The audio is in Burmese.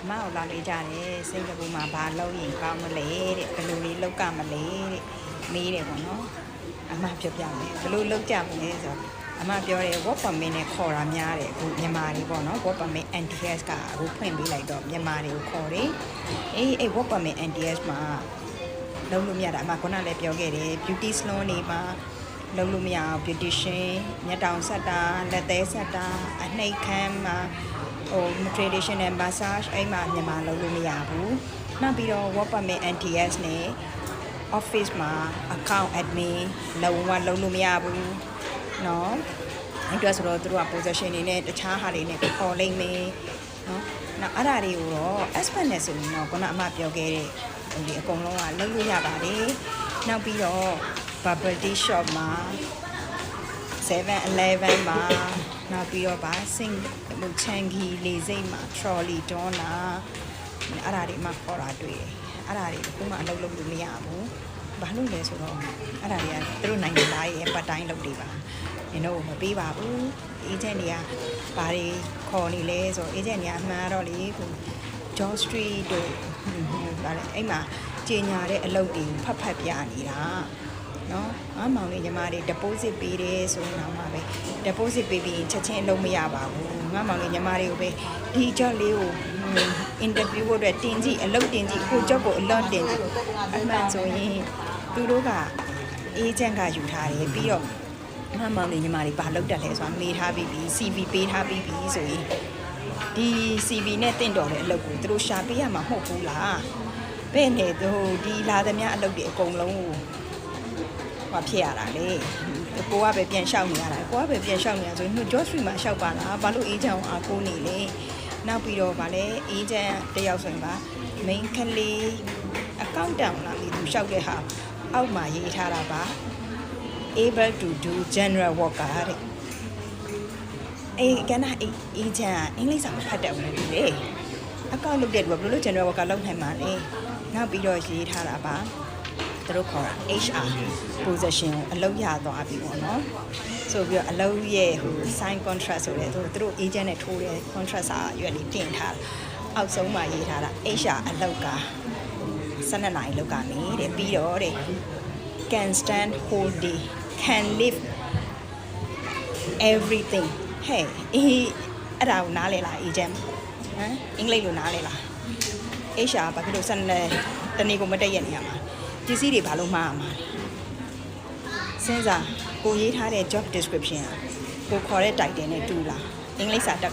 အမကိုလာလေးကြတယ်စင်ကာပူမှာဘာလုပ်ရင်ကောင်းမလဲတဲ့ဘယ်လိုလေးလုပ်ကမလဲတဲ့မေးတယ်ပေါ့နော်အမပြောပြမယ်ဘယ်လိုလုပ်ကြမလဲဆိုတော့အမပြောတယ် work permit နဲ့ခေါ်တာများတယ်အခုမြန်မာတွေပေါ့နော် work permit NTS ကအခုဖွင့်ပေးလိုက်တော့မြန်မာတွေကိုခေါ်တယ်အေး work permit NTS မှာလုပ်လို့မရတာအမခုနလည်းပြောခဲ့တယ် beauty salon တွေမှာလုပ်လို့မရအောင် beautician မျက်တောင်ဆက်တာလက်သေးဆက်တာအနှိပ်ခမ်းမှာtraditional massage အဲ့မှာမြန်မာလုပ်လို့မရဘူးနောက်ပြီးတော့ work permit NTS နဲ့ office မှာ account admin လုံးဝလုပ်လို့မရဘူးเนาะအဲ့တော့ဆိုတော့သူတို့က possession တွေနဲ့တခြားဟာတွေနဲ့ခေါ်လိုက်မယ်เนาะနောက်အဲ့ဒါတွေကိုတော့ expert နဲ့ဆိုရင်တော့ခုနအမပြောခဲ့တဲ့ဒီအကုန်လုံးကလုပ်လို့ရပါတယ်နောက်ပြီးတော့ bubble tea shop မှာ 7-Eleven မှာနောက်ပြီးတော့ဗာ sing ချန်ဂီလေစိတ်မှာ trolley တွန်းတာအဲ့ဒါတွေမှခေါ်တာတွေ့တယ်အဲ့ဒါတွေဘယ်မှအလုပ်လုပ်လို့မရဘူးဘာလို့လဲဆိုတော့အဲ့ဒါတွေကသူတို့နိုင်ငံသားရဲ့ပတ်တိုင်းလုပ်တွေပါနင်တို့မပေးပါဘူး agent တွေကဘာတွေခေါ်နေလဲဆိုတော့ agent တွေကအမှန်တော့လေခု George Street တို့ဗါလဲအဲ့မှာကြေညာတဲ့အလုပ်တွေဖတ်ဖတ်ပြနေတာနော်ငါမောင်လေးညီမတွေ deposit ပေးတယ်ဆိုရင်တော့မှပဲ deposit ပေးပြီးချက်ချင်းလုံးမရပါဘူးငါမောင်လေးညီမတွေကိုပဲဒီ job လေးကို interview ဖို့အတွက်တင်ကြည့်အလုပ်တင်ကြည့်ကို job ကိုအလုပ်တင်ကြည့်အမှန်ဆိုရင်သူတို့က agent ကယူထားတယ်ပြီးတော့ငါမောင်လေးညီမတွေဘာလုပ်တတ်လဲဆိုတာမေးထားပြီးပြီ CV ပေးထားပြီးပြီဆိုရင်ဒီ CV နဲ့တင့်တော်တဲ့အလုပ်ကိုသူတို့ရှာပေးရမှာမဟုတ်ဘူးလားဘယ်နဲ့သူဒီလာသမျှအလုပ်တွေအကုန်လုံးကိုမဖြစ်ရတာလေကိုကပဲပြန်လျှောက်နေရတာကိုကပဲပြန်လျှောက်နေရဆိုရင်George Street မှာလျှောက်ပါလားဘာလို့ agent ကိုအားကိုးနေလဲနောက်ပြီးတော့ဗာလဲ agent တယောက်ဆိုရင်ဗာ main ကလေး accountant လာပြီးသူလျှောက်တဲ့ဟာအောက်မှာရေးထားတာဗာ able to do general worker တဲ့ကန agent အင်္ဂလိပ်စာမဖတ်တတ်ဘူးလေအကောင့်လုပ်တဲ့သူကဘယ်လို general worker လုပ်နိုင်မှာလဲနောက်ပြီးတော့ရေးထားတာဗာသူတို့ခေါ်တာ HR position ကိုအလုပ်ရသွားပြီပေါ့နော်ဆိုပြီးတော့အလုပ်ရဲ့ဟို sign contract ဆိုတဲ့သူတို့ agent နဲ့ထိုးတဲ့ contract စာရွက်လေးတင်ထားတာအောက်ဆုံးမှာရေးထားတာ HR အလုပ်က12နာရီလောက်ကနေတဲ့ပြီးတော့တဲ့ can stand whole day can live everything ဟဲ့အဲ့ဒါကိုနားလဲလား agent ဟမ်အင်္ဂလိပ်လိုနားလဲလား HR ဘာဖြစ်လို့12တနေ့ကိုမတက်ရက်နေရမှာပစ္စည်းတွေဘာလို့မှားရမှာလဲစဉ်းစားကိုရေးထားတဲ့ job description ကိုခေါ်တဲ့ title နဲ့တူလားအင်္ဂလိပ်စာတက်